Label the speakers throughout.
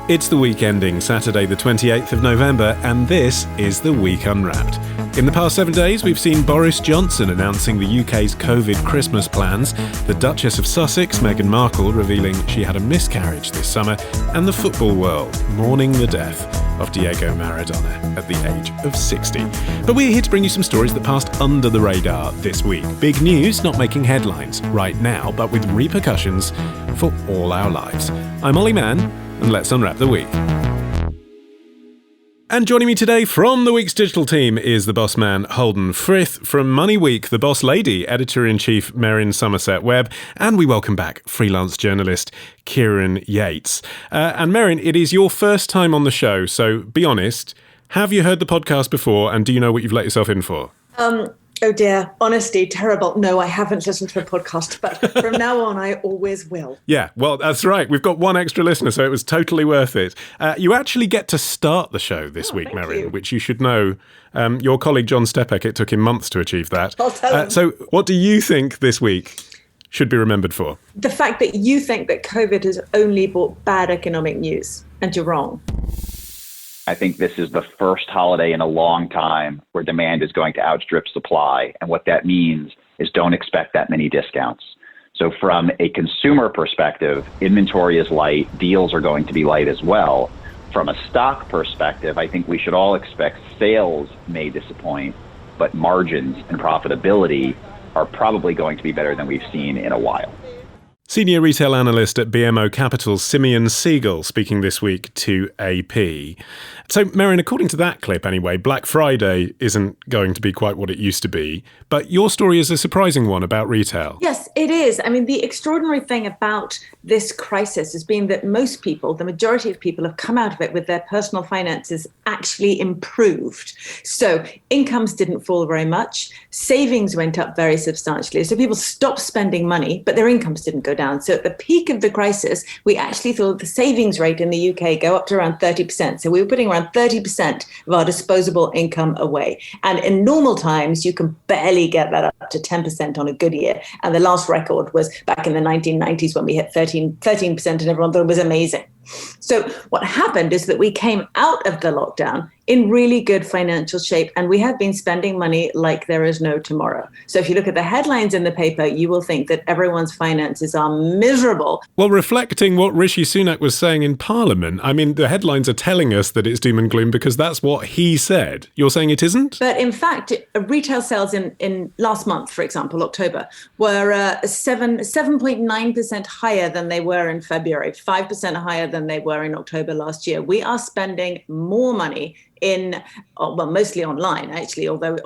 Speaker 1: It's the week ending Saturday the 28th of November, and this is The Week Unwrapped. In the past 7 days, we've seen Boris Johnson announcing the UK's COVID Christmas plans, the Duchess of Sussex, Meghan Markle, revealing she had a miscarriage this summer, and the football world mourning the death of Diego Maradona at the age of 60. But we're here to bring you some stories that passed under the radar this week. Big news not making headlines right now, but with repercussions for all our lives. I'm Ollie Mann, and let's unwrap the week. And joining me today from the week's digital team is the boss man Holden Frith, from Money Week, the boss lady, editor-in-chief Merrin Somerset Webb, and we welcome back freelance journalist Kieran Yates. And Merrin, it is your first time on the show, so be honest, have you heard the podcast before, and do you know what you've let yourself in for?
Speaker 2: Oh dear, honesty, terrible. No, I haven't listened to a podcast, but from now on, I always will.
Speaker 1: Yeah, well, that's right. We've got one extra listener, so it was totally worth it. You actually get to start the show this week, Merrin, which you should know. Your colleague John Stepek, it took him months to achieve that.
Speaker 2: I'll tell him.
Speaker 1: So what do you think this week should be remembered for?
Speaker 2: The fact that you think that COVID has only brought bad economic news, and you're wrong.
Speaker 3: I think this is the first holiday in a long time where demand is going to outstrip supply. And what that means is don't expect that many discounts. So from a consumer perspective, inventory is light, deals are going to be light as well. From a stock perspective, I think we should all expect sales may disappoint, but margins and profitability are probably going to be better than we've seen in a while.
Speaker 1: Senior retail analyst at BMO Capital, Simeon Siegel, speaking this week to AP. So, Merrin, according to that clip anyway, Black Friday isn't going to be quite what it used to be. But your story is a surprising one about retail.
Speaker 2: Yes, it is. I mean, the extraordinary thing about this crisis has been that most people, the majority of people, have come out of it with their personal finances actually improved. So incomes didn't fall very much. Savings went up very substantially. So people stopped spending money, but their incomes didn't go down. So at the peak of the crisis, we actually thought the savings rate in the UK go up to around 30%. So we were putting around 30% of our disposable income away. And in normal times, you can barely get that up to 10% on a good year. And the last record was back in the 1990s when we hit 13% and everyone thought it was amazing. So what happened is that we came out of the lockdown in really good financial shape, and we have been spending money like there is no tomorrow. So if you look at the headlines in the paper, you will think that everyone's finances are miserable.
Speaker 1: Well, reflecting what Rishi Sunak was saying in Parliament, I mean, the headlines are telling us that it's doom and gloom because that's what he said. You're saying it isn't?
Speaker 2: But in fact, retail sales in last month, for example, October, were 7.9% higher than they were in February, 5% higher than they were in October last year. We are spending more money mostly online, actually, although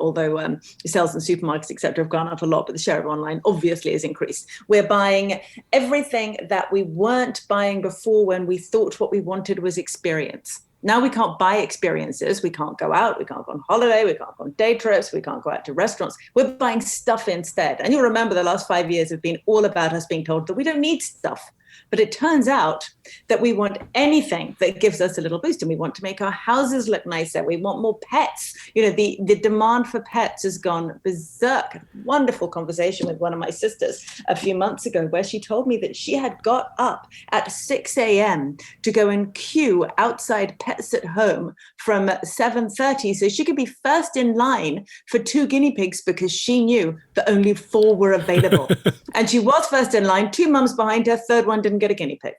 Speaker 2: sales in supermarkets, et cetera, have gone up a lot, but the share of online obviously has increased. We're buying everything that we weren't buying before when we thought what we wanted was experience. Now we can't buy experiences. We can't go out. We can't go on holiday. We can't go on day trips. We can't go out to restaurants. We're buying stuff instead. And you'll remember the last 5 years have been all about us being told that we don't need stuff. But it turns out that we want anything that gives us a little boost, and we want to make our houses look nicer. We want more pets. You know, the demand for pets has gone berserk. A wonderful conversation with one of my sisters a few months ago where she told me that she had got up at 6 a.m. to go and queue outside Pets at Home from 7:30 so she could be first in line for 2 guinea pigs because she knew that only 4 were available. And she was first in line, 2 mums behind her, third one didn't get a guinea pig.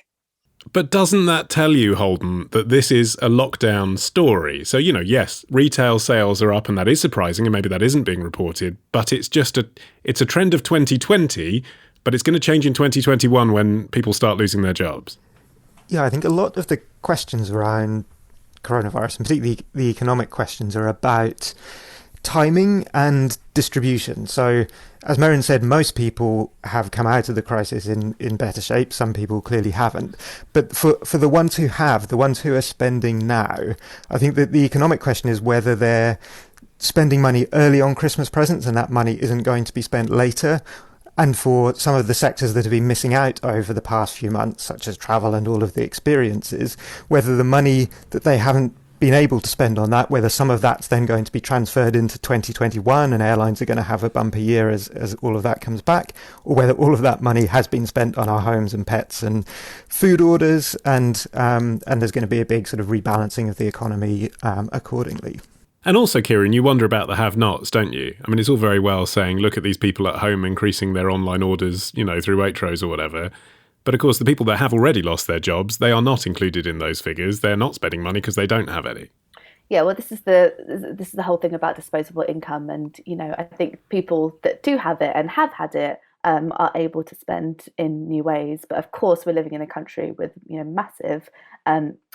Speaker 1: But doesn't that tell you, Holden, that this is a lockdown story? So, you know, yes, retail sales are up and that is surprising and maybe that isn't being reported, but it's a trend of 2020, but it's going to change in 2021 when people start losing their jobs.
Speaker 4: Yeah, I think a lot of the questions around coronavirus, and particularly the economic questions, are about timing and distribution. So, as Merrin said, most people have come out of the crisis in better shape. Some people clearly haven't. But for the ones who have, the ones who are spending now, I think that the economic question is whether they're spending money early on Christmas presents and that money isn't going to be spent later. And for some of the sectors that have been missing out over the past few months, such as travel and all of the experiences, whether the money that they haven't been able to spend on that, whether some of that's then going to be transferred into 2021 and airlines are going to have a bumper year as all of that comes back, or whether all of that money has been spent on our homes and pets and food orders, and there's going to be a big sort of rebalancing of the economy accordingly.
Speaker 1: And also, Kieran, you wonder about the have-nots, don't you? I mean, it's all very well saying, look at these people at home increasing their online orders, through Waitrose or whatever. But of course, the people that have already lost their jobs, they are not included in those figures. They're not spending money because they don't have any.
Speaker 5: Yeah, well, this is the whole thing about disposable income, and I think people that do have it and have had it are able to spend in new ways. But of course, we're living in a country with massive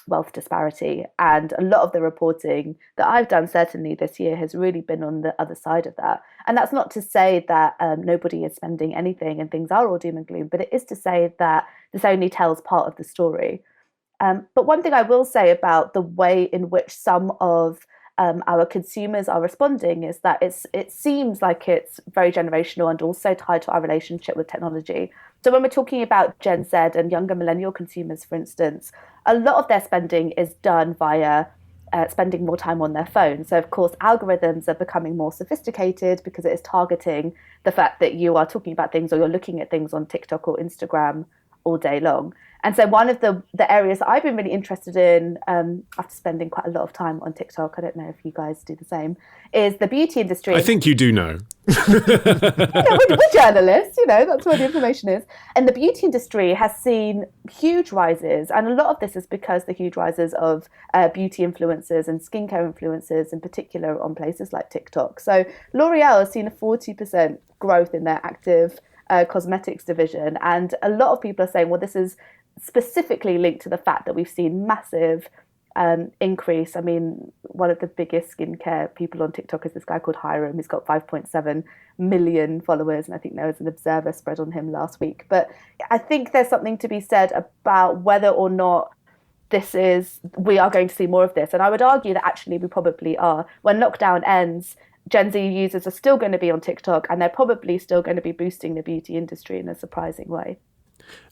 Speaker 5: wealth disparity, and a lot of the reporting that I've done certainly this year has really been on the other side of that. And that's not to say that nobody is spending anything and things are all doom and gloom, but it is to say that this only tells part of the story. But one thing I will say about the way in which some of our consumers are responding is that it seems like it's very generational and also tied to our relationship with technology. So when we're talking about Gen Z and younger millennial consumers, for instance, a lot of their spending is done via spending more time on their phone. So of course, algorithms are becoming more sophisticated because it is targeting the fact that you are talking about things or you're looking at things on TikTok or Instagram all day long. And so one of the areas that I've been really interested in, after spending quite a lot of time on TikTok, I don't know if you guys do the same, is the beauty industry.
Speaker 1: I think you do know.
Speaker 5: We're journalists, that's where the information is. And the beauty industry has seen huge rises. And a lot of this is because the huge rises of beauty influencers and skincare influencers in particular on places like TikTok. So L'Oreal has seen a 40% growth in their active cosmetics division. And a lot of people are saying, well, this is specifically linked to the fact that we've seen massive increase. I mean, one of the biggest skincare people on TikTok is this guy called Hiram. He's got 5.7 million followers, and I think there was an Observer spread on him last week. But I think there's something to be said about whether or not we are going to see more of this. And I would argue that actually we probably are. When lockdown ends, Gen Z users are still going to be on TikTok, and they're probably still going to be boosting the beauty industry in a surprising way.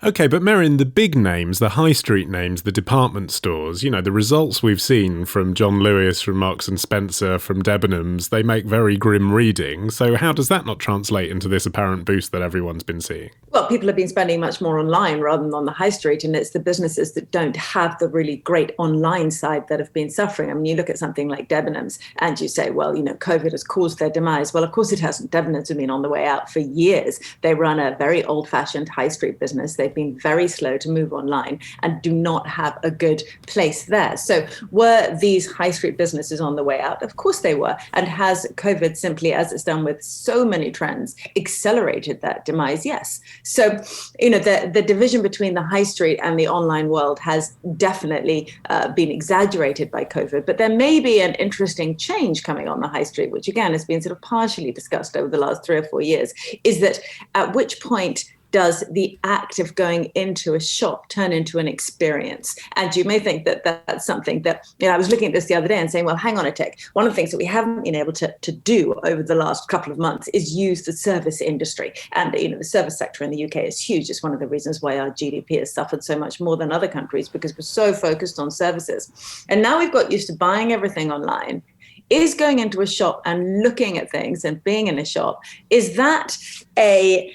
Speaker 1: OK, but Merrin, the big names, the high street names, the department stores, the results we've seen from John Lewis, from Marks and Spencer, from Debenhams, they make very grim reading. So how does that not translate into this apparent boost that everyone's been seeing?
Speaker 2: Well, people have been spending much more online rather than on the high street, and it's the businesses that don't have the really great online side that have been suffering. I mean, you look at something like Debenhams and you say, well, COVID has caused their demise. Well, of course it hasn't. Debenhams have been on the way out for years. They run a very old-fashioned high street business. They've been very slow to move online and do not have a good place there. So were these high street businesses on the way out? Of course they were. And has COVID simply, as it's done with so many trends, accelerated that demise? Yes. So, the division between the high street and the online world has definitely been exaggerated by COVID. But there may be an interesting change coming on the high street, which again has been sort of partially discussed over the last 3 or 4 years, is that at which point does the act of going into a shop turn into an experience? And you may think that that's something that, I was looking at this the other day and saying, well, hang on a tick. One of the things that we haven't been able to do over the last couple of months is use the service industry. And, the service sector in the UK is huge. It's one of the reasons why our GDP has suffered so much more than other countries, because we're so focused on services. And now we've got used to buying everything online. Is going into a shop and looking at things and being in a shop, is that a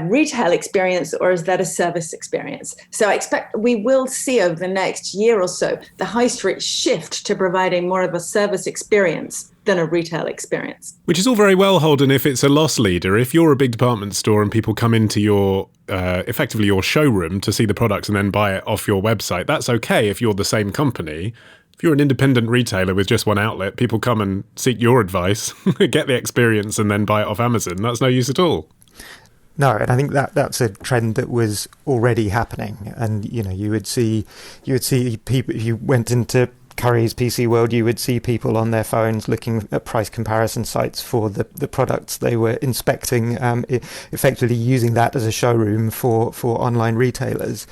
Speaker 2: retail experience or is that a service experience? So I expect we will see over the next year or so the high street shift to providing more of a service experience than a retail experience.
Speaker 1: Which is all very well, Holden, if it's a loss leader. If you're a big department store and people come into your, effectively your showroom to see the products and then buy it off your website, that's okay if you're the same company. If you're an independent retailer with just one outlet, people come and seek your advice, get the experience and then buy it off Amazon. That's no use at all.
Speaker 4: No, and I think that's a trend that was already happening. And, you would see people, if you went into Curry's PC World, you would see people on their phones looking at price comparison sites for the products they were inspecting, effectively using that as a showroom for online retailers.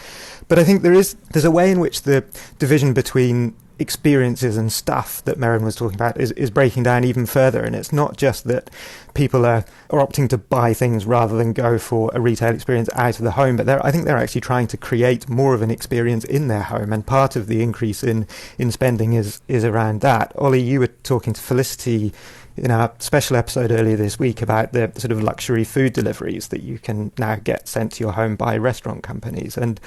Speaker 4: But I think there's a way in which the division between experiences and stuff that Merrin was talking about is breaking down even further. And it's not just that people are opting to buy things rather than go for a retail experience out of the home, but I think they're actually trying to create more of an experience in their home. And part of the increase in spending is around that. Ollie, you were talking to Felicity in our special episode earlier this week about the sort of luxury food deliveries that you can now get sent to your home by restaurant companies. And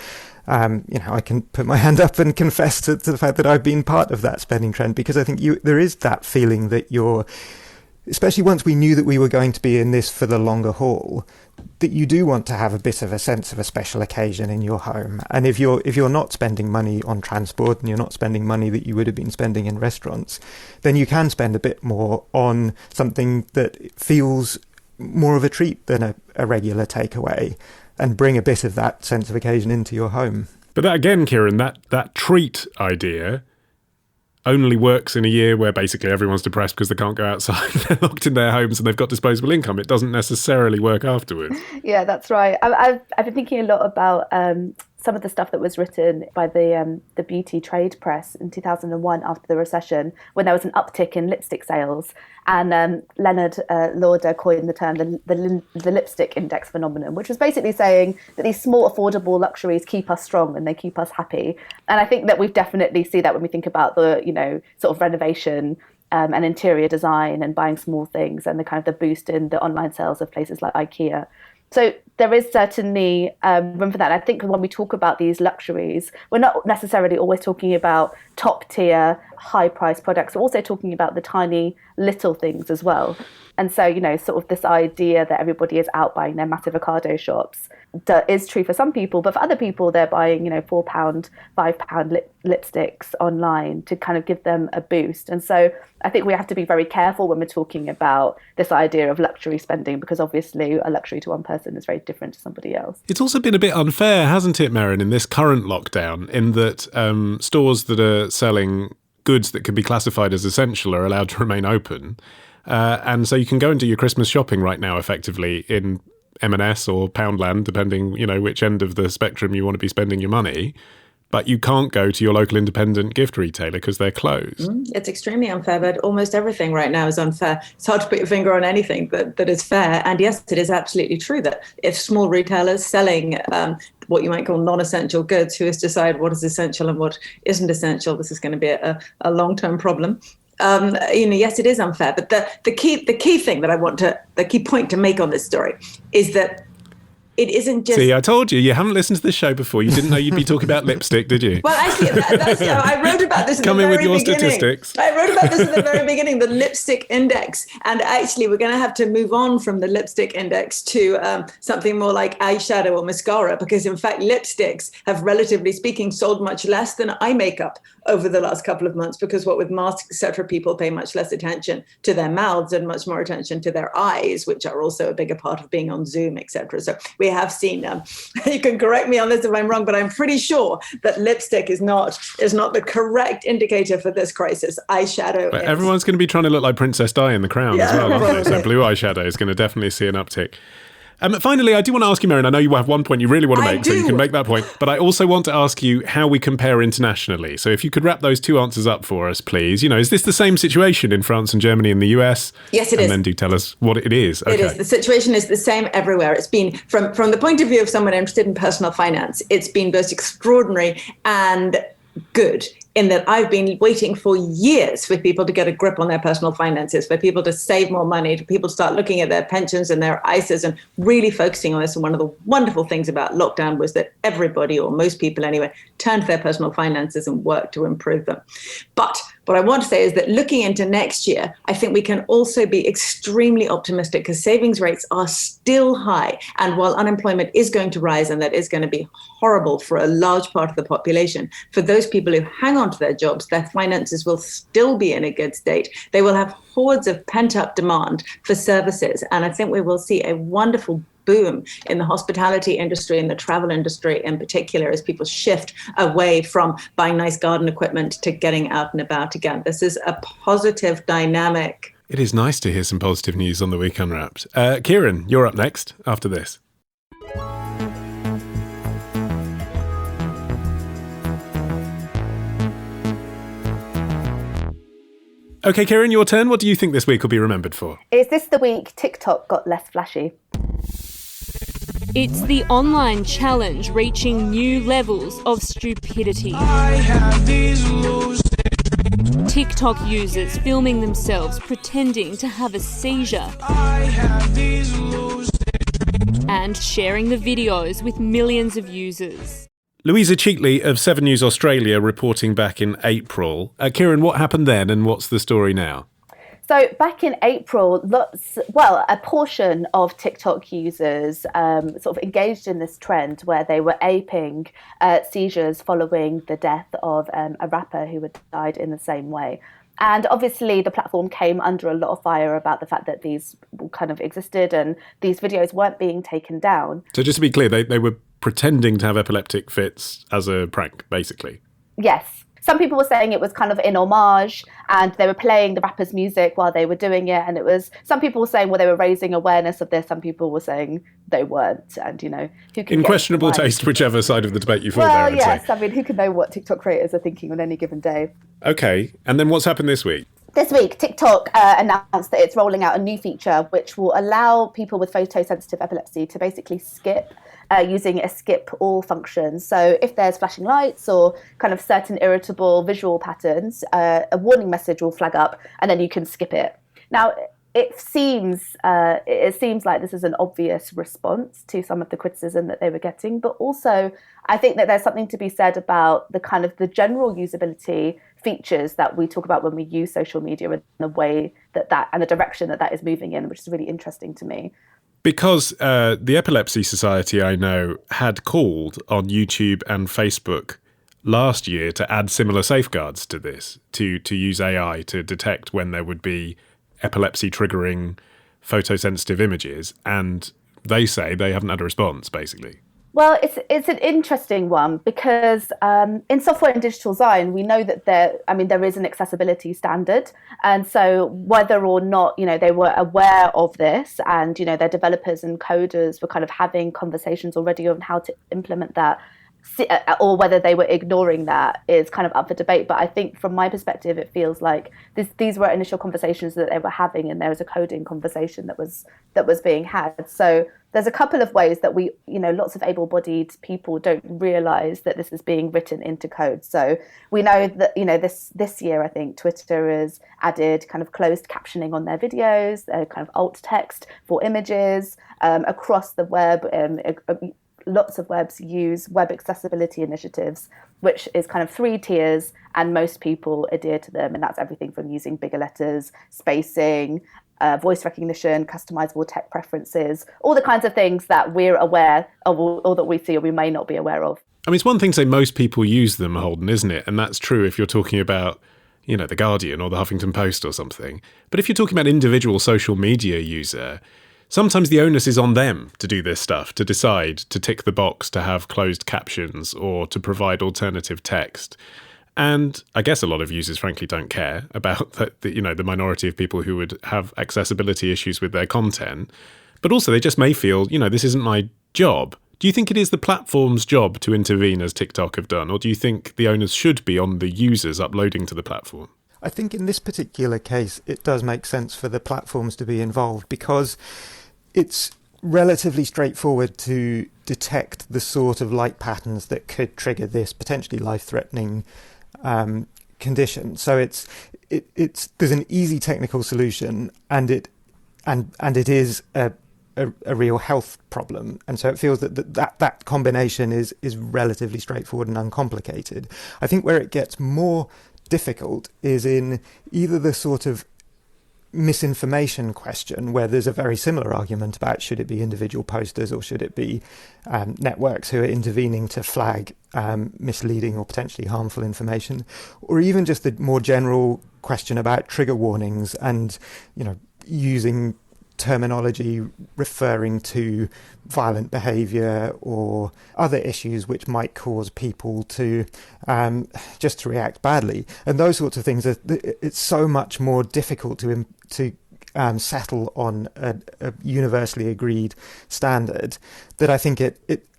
Speaker 4: I can put my hand up and confess to the fact that I've been part of that spending trend, because I think there is that feeling that especially once we knew that we were going to be in this for the longer haul, that you do want to have a bit of a sense of a special occasion in your home. And if you're not spending money on transport and you're not spending money that you would have been spending in restaurants, then you can spend a bit more on something that feels more of a treat than a regular takeaway, and bring a bit of that sense of occasion into your home.
Speaker 1: But that again, Kieran, that treat idea only works in a year where basically everyone's depressed because they can't go outside. They're locked in their homes and they've got disposable income. It doesn't necessarily work afterwards.
Speaker 5: Yeah, that's right. I've been thinking a lot about some of the stuff that was written by the beauty trade press in 2001 after the recession, when there was an uptick in lipstick sales. And Leonard Lauder coined the term the lipstick index phenomenon, which was basically saying that these small, affordable luxuries keep us strong and they keep us happy. And I think that we definitely see that when we think about the, sort of renovation and interior design and buying small things, and the kind of the boost in the online sales of places like IKEA. So there is certainly room for that. And I think when we talk about these luxuries, we're not necessarily always talking about top tier, high price products. We're also talking about the tiny little things as well. And so, sort of this idea that everybody is out buying their massive Ocado shops is true for some people, but for other people, they're buying, £4, £5 lipsticks online to kind of give them a boost. And so I think we have to be very careful when we're talking about this idea of luxury spending, because obviously a luxury to one person is very different to somebody else.
Speaker 1: It's also been a bit unfair, hasn't it, Merrin, in this current lockdown, in that stores that are selling goods that can be classified as essential are allowed to remain open. And so you can go and do your Christmas shopping right now, effectively, in M&S or Poundland, depending, which end of the spectrum you want to be spending your money. But you can't go to your local independent gift retailer because they're closed.
Speaker 2: It's extremely unfair, but almost everything right now is unfair. It's hard to put your finger on anything that is fair. And yes, it is absolutely true that if small retailers selling what you might call non-essential goods, who has to decide what is essential and what isn't essential, this is going to be a long-term problem. Yes, it is unfair. But the key thing that the key point to make on this story is that it isn't just...
Speaker 1: See, I told you haven't listened to this show before. You didn't know you'd be talking about lipstick, did you?
Speaker 2: Well, actually, I wrote about this in the very beginning. Come in with your statistics. I wrote about this at the very beginning, the lipstick index. And actually, we're going to have to move on from the lipstick index to something more like eyeshadow or mascara, because, in fact, lipsticks have, relatively speaking, sold much less than eye makeup over the last couple of months, because what with masks, etc., people pay much less attention to their mouths and much more attention to their eyes, which are also a bigger part of being on Zoom, etc. So we have seen, you can correct me on this if I'm wrong, but I'm pretty sure that lipstick is not the correct indicator for this crisis. Eyeshadow
Speaker 1: But everyone's going to be trying to look like Princess Di in The Crown as well, aren't they? So blue eyeshadow is going to definitely see an uptick. Finally, I do want to ask you, Merrin, I know you have one point you really want to make, so you can make that point. But I also want to ask you how we compare internationally. So if you could wrap those two answers up for us, please. Is this the same situation in France and Germany and the US?
Speaker 2: Yes, it is.
Speaker 1: And then do tell us what it is. Okay.
Speaker 2: It is. The situation is the same everywhere. It's been, from the point of view of someone interested in personal finance, it's been both extraordinary and good, in that I've been waiting for years for people to get a grip on their personal finances, for people to save more money, for people to start looking at their pensions and their ISAs and really focusing on this. And one of the wonderful things about lockdown was that everybody, or most people anyway, turned to their personal finances and worked to improve them. But what I want to say is that looking into next year, I think we can also be extremely optimistic, because savings rates are still high. And while unemployment is going to rise, and that is going to be horrible for a large part of the population, for those people who hang on to their jobs, their finances will still be in a good state. They will have hordes of pent-up demand for services. And I think we will see a wonderful boom in the hospitality industry and the travel industry in particular, as people shift away from buying nice garden equipment to getting out and about again. This is a positive dynamic.
Speaker 1: It is nice to hear some positive news on the Week Unwrapped. Kieran, you're up next after this. OK, Kieran, your turn. What do you think this week will be remembered for?
Speaker 5: Is this the week TikTok got less flashy?
Speaker 6: It's the online challenge reaching new levels of stupidity. TikTok users filming themselves pretending to have a seizure and sharing the videos with millions of users.
Speaker 1: Louisa Cheatley of 7 News Australia reporting back in April. Kieran, what happened then and what's the story now?
Speaker 5: So back in April, a portion of TikTok users sort of engaged in this trend where they were aping seizures following the death of a rapper who had died in the same way. And obviously the platform came under a lot of fire about the fact that these kind of existed and these videos weren't being taken down.
Speaker 1: So just to be clear, they were pretending to have epileptic fits as a prank, basically.
Speaker 5: Yes. Some people were saying it was kind of in homage and they were playing the rapper's music while they were doing it. And some people were saying, well, they were raising awareness of this. Some people were saying they weren't. And, who can
Speaker 1: in questionable taste, whichever side of the debate you fall there,
Speaker 5: Well, yes. I mean, who can know what TikTok creators are thinking on any given day?
Speaker 1: OK. And then what's happened this week?
Speaker 5: This week, TikTok announced that it's rolling out a new feature which will allow people with photosensitive epilepsy to basically skip using a skip all function. So if there's flashing lights or kind of certain irritable visual patterns, a warning message will flag up and then you can skip it. Now, it seems like this is an obvious response to some of the criticism that they were getting, but also I think that there's something to be said about the kind of the general usability features that we talk about when we use social media and the way that and the direction that is moving in, which is really interesting to me.
Speaker 1: Because the Epilepsy Society, I know, had called on YouTube and Facebook last year to add similar safeguards to this, to use AI to detect when there would be epilepsy-triggering photosensitive images. And they say they haven't had a response, basically.
Speaker 5: Well, it's an interesting one because in software and digital design, we know that there is an accessibility standard. And so whether or not, they were aware of this and, their developers and coders were kind of having conversations already on how to implement that, or whether they were ignoring that is kind of up for debate. But I think from my perspective, it feels like these were initial conversations that they were having and there was a coding conversation that was being had. So there's a couple of ways that we, lots of able-bodied people don't realise that this is being written into code. So we know that, this year, I think Twitter has added kind of closed captioning on their videos, kind of alt text for images across the web. Lots of webs use web accessibility initiatives, which is kind of 3 tiers, and most people adhere to them. And that's everything from using bigger letters, spacing, voice recognition, customizable tech preferences, all the kinds of things that we're aware of or that we see or we may not be aware of.
Speaker 1: I mean, it's one thing to say most people use them, Holden, isn't it? And that's true if you're talking about, The Guardian or the Huffington Post or something. But if you're talking about individual social media user, sometimes the onus is on them to do this stuff, to decide to tick the box to have closed captions or to provide alternative text. And I guess a lot of users, frankly, don't care about the minority of people who would have accessibility issues with their content. But also they just may feel, this isn't my job. Do you think it is the platform's job to intervene as TikTok have done? Or do you think the onus should be on the users uploading to the platform?
Speaker 4: I think in this particular case, it does make sense for the platforms to be involved because it's relatively straightforward to detect the sort of light patterns that could trigger this potentially life-threatening condition. So there's an easy technical solution, and it is a real health problem, and so it feels that combination is relatively straightforward and uncomplicated. I think where it gets more difficult is in either the sort of misinformation question, where there's a very similar argument about should it be individual posters or should it be networks who are intervening to flag misleading or potentially harmful information, or even just the more general question about trigger warnings and using terminology referring to violent behaviour or other issues which might cause people to just to react badly, and those sorts of things. It's so much more difficult to settle on a universally agreed standard that I think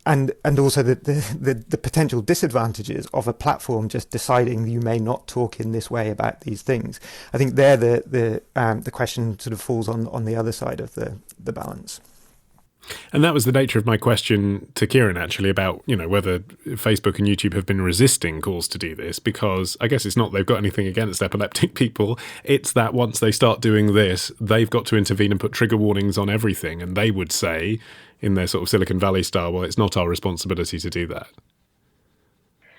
Speaker 4: and also the potential disadvantages of a platform just deciding you may not talk in this way about these things. I think there the question sort of falls on the other side of the balance.
Speaker 1: And that was the nature of my question to Kieran, actually, about, whether Facebook and YouTube have been resisting calls to do this, because I guess it's not they've got anything against epileptic people. It's that once they start doing this, they've got to intervene and put trigger warnings on everything. And they would say, in their sort of Silicon Valley style, well, it's not our responsibility to do that.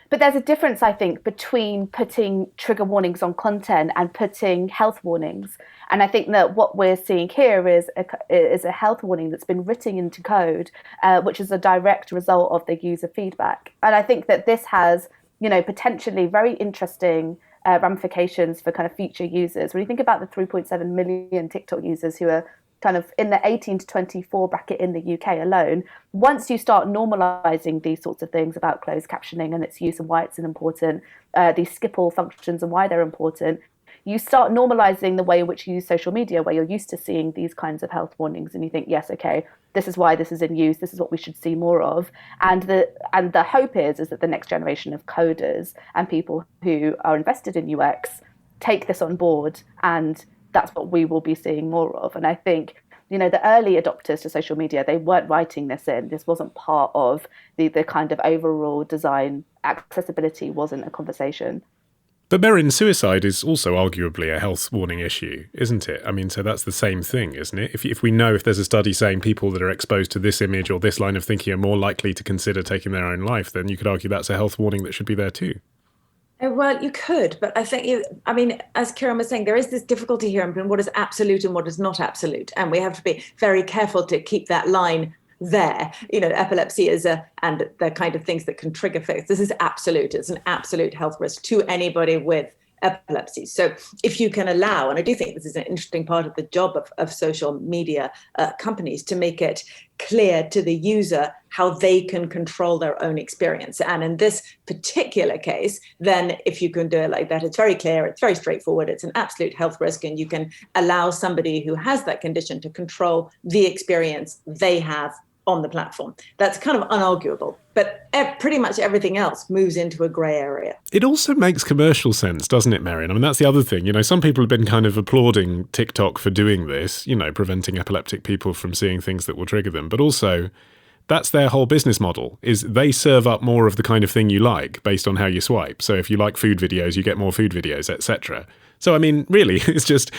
Speaker 5: But there's a difference, I think, between putting trigger warnings on content and putting health warnings. And I think that what we're seeing here is a health warning that's been written into code, which is a direct result of the user feedback. And I think that this has, potentially very interesting ramifications for kind of future users. When you think about the 3.7 million TikTok users who are kind of in the 18 to 24 bracket in the UK alone, once you start normalizing these sorts of things about closed captioning and its use and why it's important, these skip all functions and why they're important, you start normalizing the way in which you use social media, where you're used to seeing these kinds of health warnings, and you think, yes, okay, this is why this is in use, this is what we should see more of. And the hope is that the next generation of coders and people who are invested in UX take this on board, and that's what we will be seeing more of. And I think, the early adopters to social media, they weren't writing this in. This wasn't part of the kind of overall design. Accessibility wasn't a conversation.
Speaker 1: But Merin, suicide is also arguably a health warning issue, isn't it? I mean, so that's the same thing, isn't it? If we know, if there's a study saying people that are exposed to this image or this line of thinking are more likely to consider taking their own life, then you could argue that's a health warning that should be there too.
Speaker 2: Well, you could, but I think, as Kieran was saying, there is this difficulty here in what is absolute and what is not absolute. And we have to be very careful to keep that line there. Epilepsy and the kind of things that can trigger faith. This is absolute. It's an absolute health risk to anybody with epilepsy. So if you can allow, and I do think this is an interesting part of the job of social media companies, to make it clear to the user how they can control their own experience. And in this particular case, then if you can do it like that, it's very clear, it's very straightforward, it's an absolute health risk, and you can allow somebody who has that condition to control the experience they have on the platform. That's kind of unarguable. But pretty much everything else moves into a grey area.
Speaker 1: It also makes commercial sense, doesn't it, Merin? I mean, that's the other thing. Some people have been kind of applauding TikTok for doing this, preventing epileptic people from seeing things that will trigger them. But also, that's their whole business model, is they serve up more of the kind of thing you like based on how you swipe. So if you like food videos, you get more food videos, etc. So, I mean, really, it's just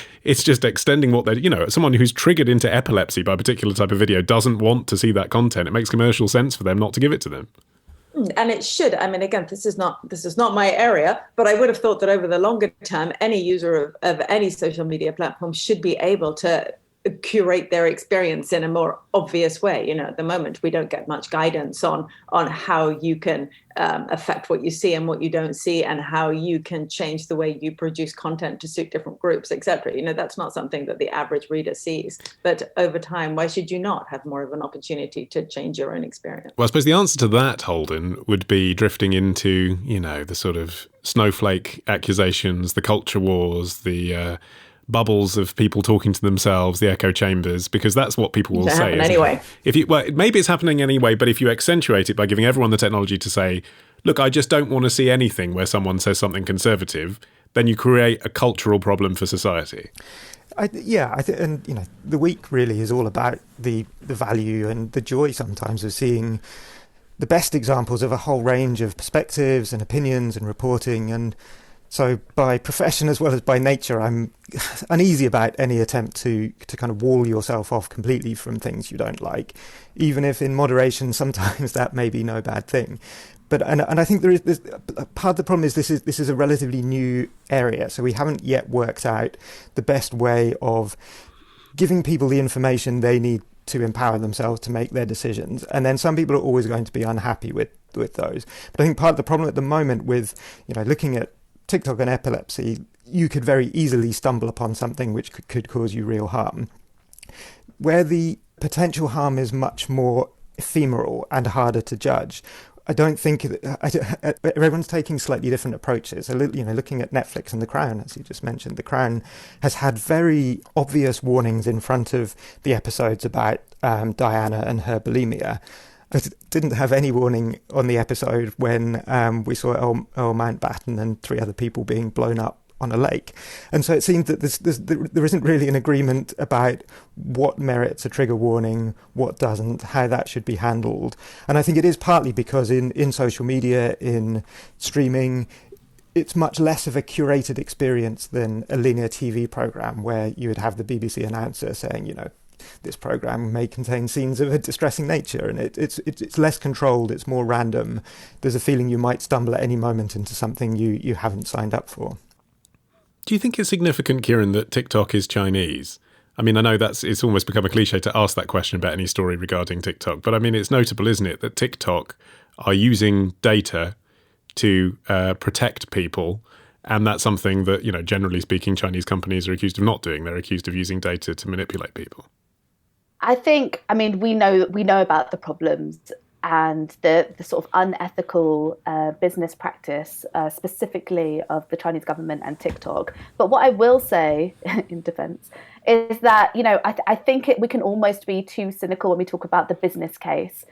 Speaker 1: extending what they're, someone who's triggered into epilepsy by a particular type of video doesn't want to see that content. It makes commercial sense for them not to give it to them.
Speaker 2: And it should. I mean, again, this is not my area, but I would have thought that over the longer term, any user of any social media platform should be able to curate their experience in a more obvious way. At the moment, we don't get much guidance on how you can affect what you see and what you don't see, and how you can change the way you produce content to suit different groups, etc. That's not something that the average reader sees. But over time, why should you not have more of an opportunity to change your own experience?
Speaker 1: Well, I suppose the answer to that, Holden, would be drifting into, the sort of snowflake accusations, the culture wars, the bubbles of people talking to themselves, the echo chambers, because that's what people will say.
Speaker 2: Anyway,
Speaker 1: maybe it's happening anyway, but if you accentuate it by giving everyone the technology to say, look, I just don't want to see anything where someone says something conservative, then you create a cultural problem for society. The week really is all about the value and the joy sometimes of seeing the best examples of a whole range of perspectives and opinions and reporting. And so by profession as well as by nature, I'm uneasy about any attempt to kind of wall yourself off completely from things you don't like, even if in moderation sometimes that may be no bad thing. But and I think there's part of the problem is this is a relatively new area, so we haven't yet worked out the best way of giving people the information they need to empower themselves to make their decisions. And then some people are always going to be unhappy with those. But I think part of the problem at the moment with looking at TikTok and epilepsy, you could very easily stumble upon something which could cause you real harm. Where the potential harm is much more ephemeral and harder to judge, I don't think everyone's taking slightly different approaches. Looking at Netflix and The Crown, as you just mentioned, The Crown has had very obvious warnings in front of the episodes about Diana and her bulimia.
Speaker 4: but it didn't have any warning on the episode when we saw Earl Mountbatten and 3 other people being blown up on a lake. And so it seemed that there isn't really an agreement about what merits a trigger warning, what doesn't, how that should be handled. And I think it is partly because in social media, in streaming, it's much less of a curated experience than a linear TV programme where you would have the BBC announcer saying, this programme may contain scenes of a distressing nature, and it's less controlled, it's more random. There's a feeling you might stumble at any moment into something you haven't signed up for.
Speaker 1: Do you think it's significant, Kieran, that TikTok is Chinese? I mean, I know it's almost become a cliche to ask that question about any story regarding TikTok, but I mean, it's notable, isn't it, that TikTok are using data to protect people, and that's something that, generally speaking, Chinese companies are accused of not doing. They're accused of using data to manipulate people.
Speaker 5: We know about the problems and the sort of unethical business practice, specifically of the Chinese government and TikTok. But what I will say in defense is that, I think we can almost be too cynical when we talk about the business case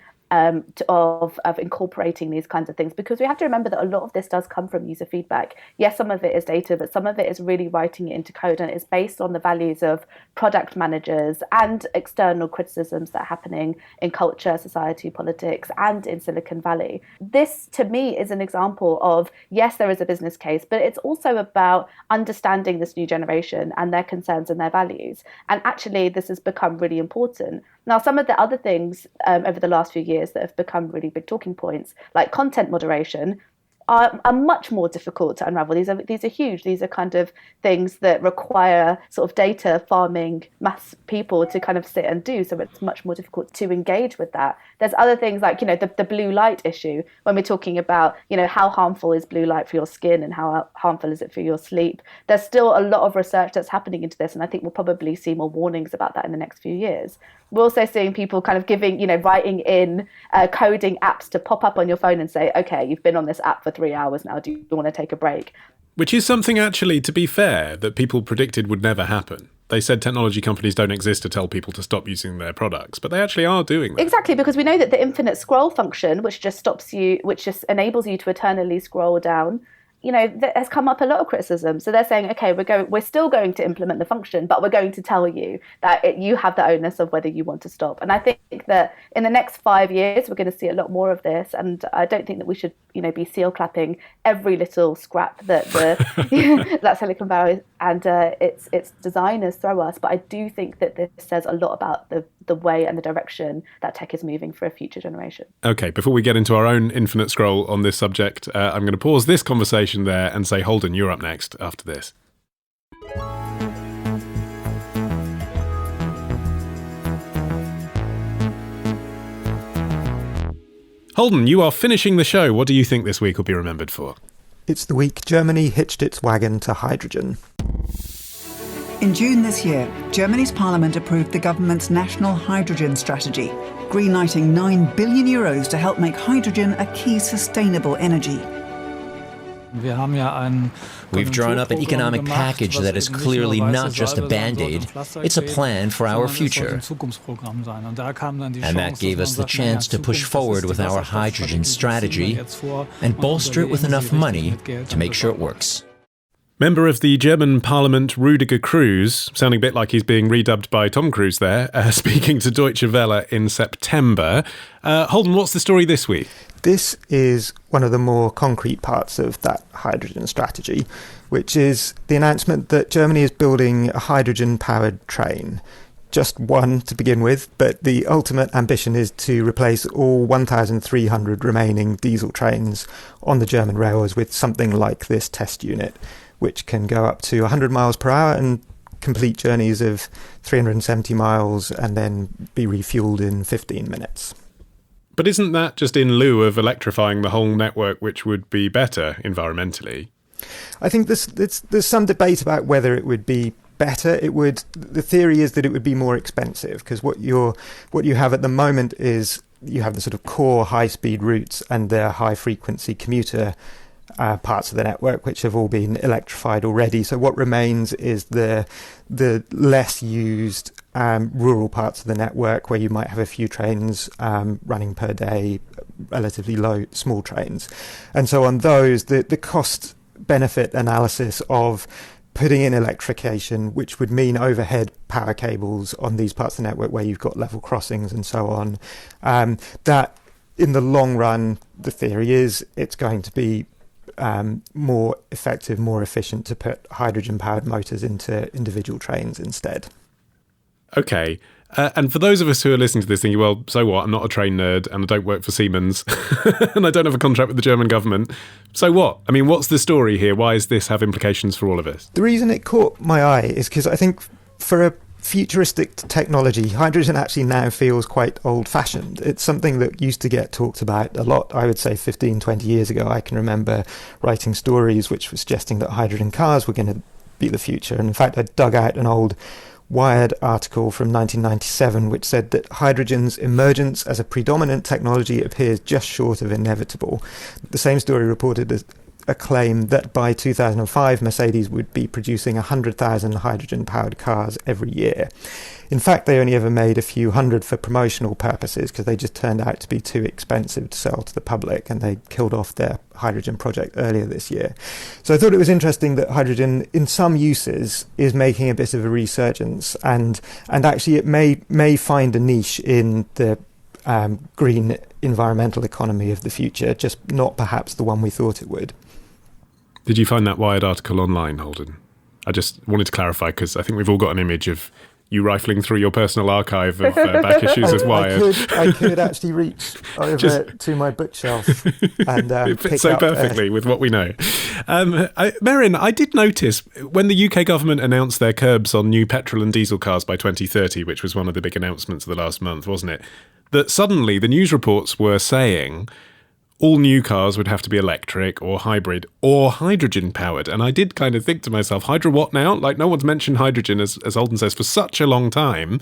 Speaker 5: of incorporating these kinds of things, because we have to remember that a lot of this does come from user feedback. Yes, some of it is data, but some of it is really writing it into code, and it's based on the values of product managers and external criticisms that are happening in culture, society, politics, and in Silicon Valley. This, to me, is an example of, yes, there is a business case, but it's also about understanding this new generation and their concerns and their values. And actually, this has become really important. Now, some of the other things over the last few years that have become really big talking points, like content moderation, are much more difficult to unravel. These are huge. These are kind of things that require sort of data farming mass people to kind of sit and do. So it's much more difficult to engage with that. There's other things like, the blue light issue, when we're talking about, how harmful is blue light for your skin and how harmful is it for your sleep. There's still a lot of research that's happening into this. And I think we'll probably see more warnings about that in the next few years. We're also seeing people kind of writing in coding apps to pop up on your phone and say, okay, you've been on this app for 3 hours now. Do you want to take a break?
Speaker 1: Which is something, actually, to be fair, that people predicted would never happen. They said technology companies don't exist to tell people to stop using their products, but they actually are doing that.
Speaker 5: Exactly, because we know that the infinite scroll function, which just enables you to eternally scroll down, that has come up a lot of criticism. So they're saying, okay, we're still going to implement the function, but we're going to tell you that you have the onus of whether you want to stop. And I think that in the next 5 years, we're going to see a lot more of this. And I don't think that we should, be seal clapping every little scrap that that Silicon Valley and its designers throw us. But I do think that this says a lot about the way and the direction that tech is moving for a future generation.
Speaker 1: Okay, before we get into our own infinite scroll on this subject, I'm going to pause this conversation there and say, Holden, you're up next after this. Holden, you are finishing the show. What do you think this week will be remembered for?
Speaker 4: It's the week Germany hitched its wagon to hydrogen.
Speaker 7: In June this year, Germany's parliament approved the government's national hydrogen strategy, greenlighting €9 billion to help make hydrogen a key sustainable energy.
Speaker 8: We've drawn up an economic package that is clearly not just a Band-Aid, it's a plan for our future. And that gave us the chance to push forward with our hydrogen strategy and bolster it with enough money to make sure it works.
Speaker 1: Member of the German Parliament, Rudiger Kruse, sounding a bit like he's being redubbed by Tom Cruise there, speaking to Deutsche Welle in September. Holden, what's the story this week?
Speaker 4: This is one of the more concrete parts of that hydrogen strategy, which is the announcement that Germany is building a hydrogen-powered train. Just one to begin with, but the ultimate ambition is to replace all 1,300 remaining diesel trains on the German railways with something like this test unit, which can go up to 100 miles per hour and complete journeys of 370 miles and then be refueled in 15 minutes.
Speaker 1: But isn't that just in lieu of electrifying the whole network, which would be better environmentally?
Speaker 4: I think there's some debate about whether it would be better. The theory is that it would be more expensive, because what you have at the moment is you have the sort of core high-speed routes and their high-frequency commuter parts of the network, which have all been electrified already. So what remains is the less used rural parts of the network where you might have a few trains running per day, relatively small trains. And so on those, the cost benefit analysis of putting in electrification, which would mean overhead power cables on these parts of the network where you've got level crossings and so on, that in the long run, the theory is it's going to be more effective, more efficient to put hydrogen-powered motors into individual trains instead.
Speaker 1: Okay. And for those of us who are listening to this thinking, well, so what? I'm not a train nerd and I don't work for Siemens and I don't have a contract with the German government. So what? I mean, what's the story here? Why does this have implications for all of us?
Speaker 4: The reason it caught my eye is because I think for a futuristic technology, hydrogen actually now feels quite old-fashioned. It's something that used to get talked about a lot, I would say 15, 20 years ago. I can remember writing stories which were suggesting that hydrogen cars were going to be the future. And in fact, I dug out an old Wired article from 1997 which said that hydrogen's emergence as a predominant technology appears just short of inevitable. The same story reported a claim that by 2005 Mercedes would be producing 100,000 hydrogen-powered cars every year. In fact, they only ever made a few hundred for promotional purposes because they just turned out to be too expensive to sell to the public, and they killed off their hydrogen project earlier this year. So I thought it was interesting that hydrogen in some uses is making a bit of a resurgence, and actually it may find a niche in the green environmental economy of the future, just not perhaps the one we thought it would.
Speaker 1: Did you find that Wired article online, Holden? I just wanted to clarify because I think we've all got an image of you rifling through your personal archive of back issues of Wired.
Speaker 4: I could actually reach over to my bookshelf and
Speaker 1: it fits
Speaker 4: pick
Speaker 1: so
Speaker 4: up
Speaker 1: perfectly with what we know. Merrin, I did notice when the UK government announced their curbs on new petrol and diesel cars by 2030, which was one of the big announcements of the last month, wasn't it? That suddenly the news reports were saying all new cars would have to be electric or hybrid or hydrogen powered. And I did kind of think to myself, hydro what now? Like, no one's mentioned hydrogen, as Holden says, for such a long time.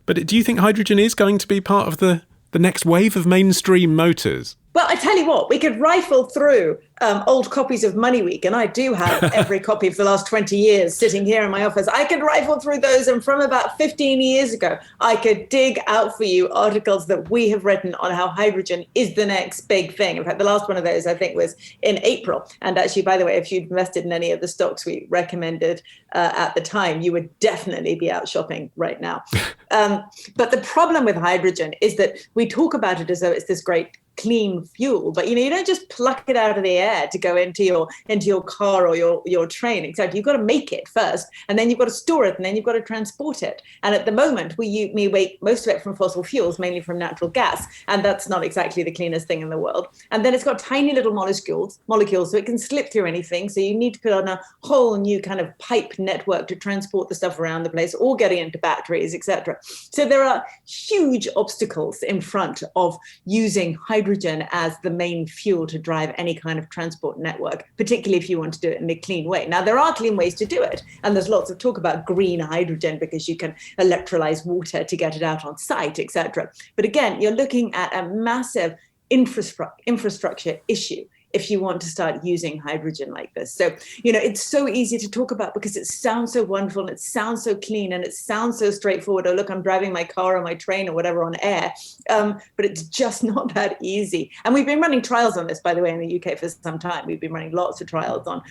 Speaker 1: But do you think hydrogen is going to be part of the next wave of mainstream motors?
Speaker 2: Well, I tell you what, we could rifle through old copies of Money Week, and I do have every copy for the last 20 years sitting here in my office. I could rifle through those, and from about 15 years ago, I could dig out for you articles that we have written on how hydrogen is the next big thing. In fact, the last one of those, I think, was in April. And actually, by the way, if you'd invested in any of the stocks we recommended at the time, you would definitely be out shopping right now. But the problem with hydrogen is that we talk about it as though it's this great clean fuel, but you don't just pluck it out of the air to go into your car or your train, etc. You've got to make it first, and then you've got to store it, and then you've got to transport it. And at the moment, we make most of it from fossil fuels, mainly from natural gas, and that's not exactly the cleanest thing in the world. And then it's got tiny little molecules, so it can slip through anything. So you need to put on a whole new kind of pipe network to transport the stuff around the place, or getting into batteries, etc. So there are huge obstacles in front of using hydrogen as the main fuel to drive any kind of transport network, particularly if you want to do it in a clean way. Now, there are clean ways to do it, and there's lots of talk about green hydrogen because you can electrolyze water to get it out on site, etc. But again, you're looking at a massive infrastructure issue if you want to start using hydrogen like this. So, it's so easy to talk about because it sounds so wonderful and it sounds so clean and it sounds so straightforward. Oh, look, I'm driving my car or my train or whatever on air. But it's just not that easy. And we've been running trials on this, by the way, in the UK for some time. We've been running lots of trials on,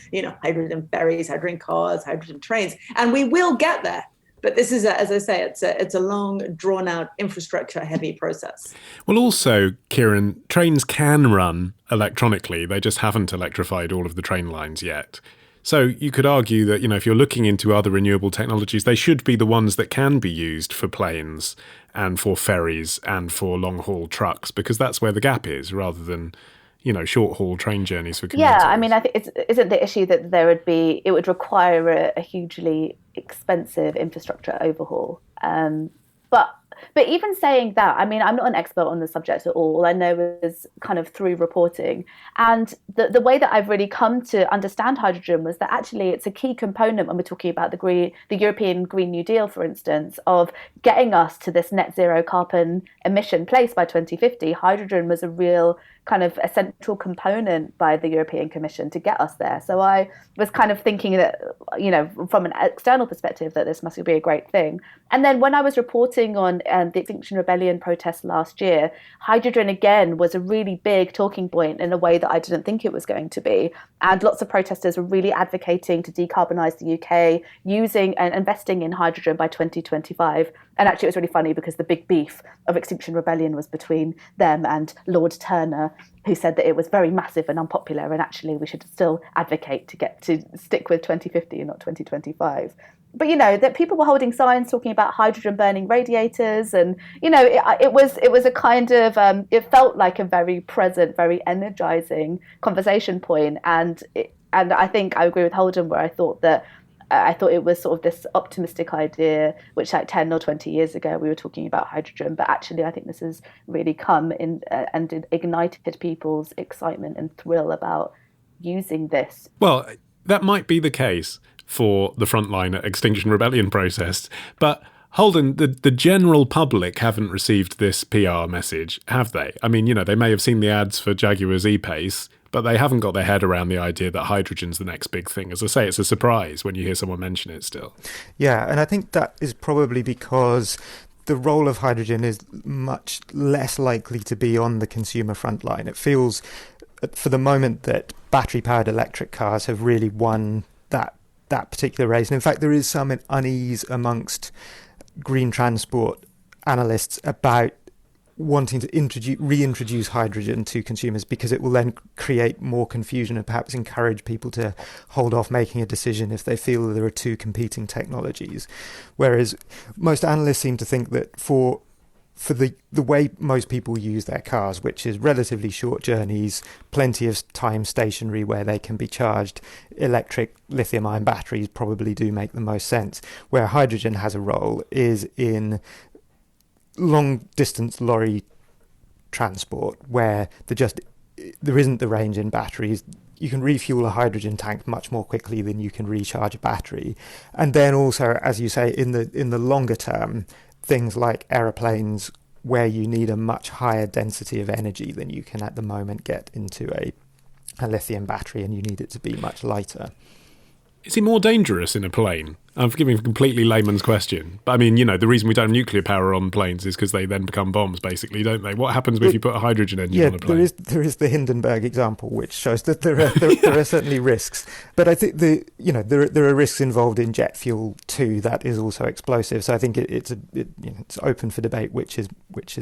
Speaker 2: hydrogen ferries, hydrogen cars, hydrogen trains, and we will get there. But this is, as I say, it's a long, drawn-out, infrastructure-heavy process.
Speaker 1: Well, also, Kieran, trains can run electronically. They just haven't electrified all of the train lines yet. So you could argue that, if you're looking into other renewable technologies, they should be the ones that can be used for planes and for ferries and for long-haul trucks, because that's where the gap is, rather than short-haul train journeys for commuters.
Speaker 5: Yeah, I mean, I think isn't the issue that it would require a hugely expensive infrastructure overhaul. But But even saying that, I mean, I'm not an expert on the subject at all. All I know is kind of through reporting. And the way that I've really come to understand hydrogen was that actually it's a key component when we're talking about the European Green New Deal, for instance, of getting us to this net zero carbon emission place by 2050. Hydrogen was a real kind of a central component by the European Commission to get us there. So I was kind of thinking that, you know, from an external perspective, that this must be a great thing. And then when I was reporting on the Extinction Rebellion protests last year, hydrogen again was a really big talking point in a way that I didn't think it was going to be. And lots of protesters were really advocating to decarbonise the UK, using and investing in hydrogen by 2025. And actually, it was really funny because the big beef of Extinction Rebellion was between them and Lord Turner, who said that it was very massive and unpopular, and actually we should still advocate to stick with 2050 and not 2025. But, you know, that people were holding signs talking about hydrogen burning radiators, and, you know, it was a kind of, it felt like a very present, very energizing conversation point. And I think I agree with Holden, where I thought it was sort of this optimistic idea, which like 10 or 20 years ago we were talking about hydrogen. But actually, I think this has really come in and ignited people's excitement and thrill about using this.
Speaker 1: Well, that might be the case for the frontline Extinction Rebellion process, but Holden, the general public haven't received this PR message, have they? I mean, you know, they may have seen the ads for Jaguar's E-Pace, but they haven't got their head around the idea that hydrogen's the next big thing. As I say, it's a surprise when you hear someone mention it still. Yeah,
Speaker 4: and I think that is probably because the role of hydrogen is much less likely to be on the consumer front line. It feels, for the moment, that battery-powered electric cars have really won that particular race. And in fact, there is some unease amongst green transport analysts about wanting to reintroduce hydrogen to consumers, because it will then create more confusion and perhaps encourage people to hold off making a decision if they feel that there are two competing technologies. Whereas most analysts seem to think that for the way most people use their cars, which is relatively short journeys, plenty of time stationary where they can be charged, electric lithium-ion batteries probably do make the most sense. Where hydrogen has a role is in long-distance lorry transport, where there isn't the range in batteries. You can refuel a hydrogen tank much more quickly than you can recharge a battery. And then also, as you say, in the longer term, things like aeroplanes, where you need a much higher density of energy than you can at the moment get into a lithium battery, and you need it to be much lighter.
Speaker 1: Is it more dangerous in a plane? I'm giving a completely layman's question. But I mean, you know, the reason we don't have nuclear power on planes is because they then become bombs, basically, don't they? What happens if you put a hydrogen engine on a plane?
Speaker 4: There is the Hindenburg example, which shows that there are certainly risks. But I think there are risks involved in jet fuel too. That is also explosive. So I think it's open for debate which is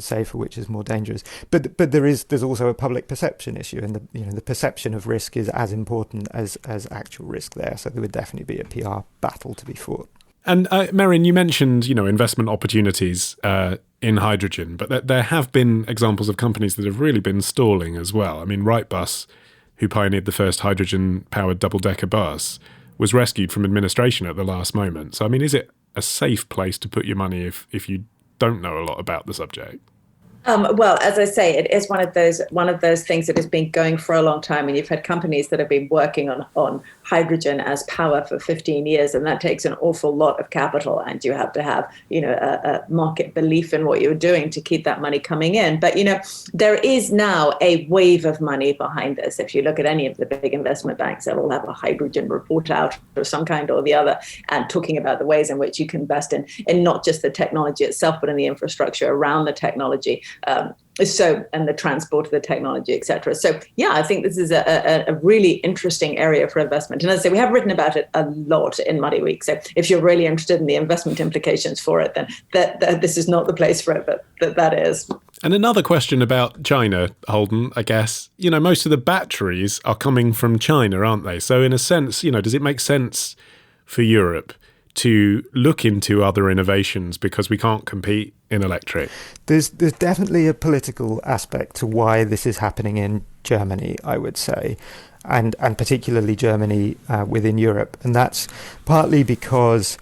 Speaker 4: safer, which is more dangerous. But there's also a public perception issue, and the perception of risk is as important as actual risk there. So there would definitely be a PR battle to be fought.
Speaker 1: And Merrin, you mentioned, investment opportunities in hydrogen, but there have been examples of companies that have really been stalling as well. I mean, Wrightbus, who pioneered the first hydrogen-powered double-decker bus, was rescued from administration at the last moment. So, I mean, is it a safe place to put your money if you don't know a lot about the subject?
Speaker 2: Well, as I say, it is one of those things that has been going for a long time, and you've had companies that have been working on hydrogen as power for 15 years, and that takes an awful lot of capital, and you have to have a market belief in what you're doing to keep that money coming in. But there is now a wave of money behind this. If you look at any of the big investment banks, they'll all have a hydrogen report out of some kind or the other, and talking about the ways in which you can invest in not just the technology itself, but in the infrastructure around the technology. And the transport of the technology, et cetera. So, yeah, I think this is a really interesting area for investment. And as I say, we have written about it a lot in Muddy Week. So if you're really interested in the investment implications for it, then that this is not the place for it, but that is.
Speaker 1: And another question about China, Holden, I guess. Most of the batteries are coming from China, aren't they? So in a sense, does it make sense for Europe to look into other innovations because we can't compete in electric?
Speaker 4: There's definitely a political aspect to why this is happening in Germany, I would say, and particularly Germany within Europe. And that's partly because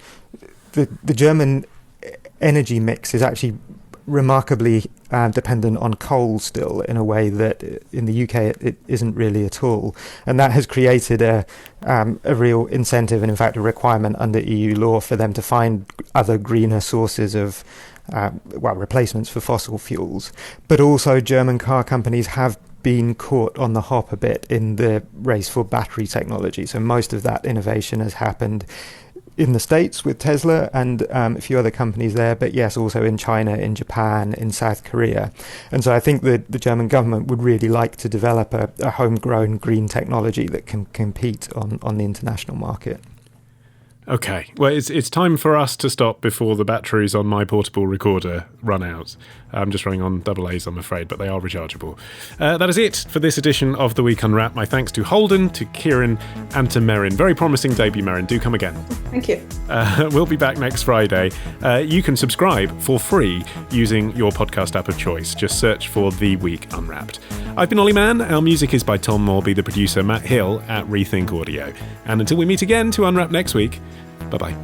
Speaker 4: the German energy mix is actually remarkably dependent on coal still, in a way that in the UK it isn't really at all. And that has created a real incentive, and in fact a requirement under EU law, for them to find other greener sources of replacements for fossil fuels. But also German car companies have been caught on the hop a bit in the race for battery technology. So most of that innovation has happened in the States with Tesla and a few other companies there, but yes, also in China, in Japan, in South Korea. And so I think that the German government would really like to develop a homegrown green technology that can compete on the international market.
Speaker 1: Okay, well, it's time for us to stop before the batteries on my portable recorder run out. I'm just running on AA's, I'm afraid, but they are rechargeable. That is it for this edition of The Week Unwrapped. My thanks to Holden, to Kieran, and to Merrin. Very promising debut, Merrin. Do come again.
Speaker 2: Thank you.
Speaker 1: We'll be back next Friday. You can subscribe for free using your podcast app of choice. Just search for The Week Unwrapped. I've been Ollie Mann. Our music is by Tom Morby, the producer Matt Hill at Rethink Audio. And until we meet again to unwrap next week, bye-bye.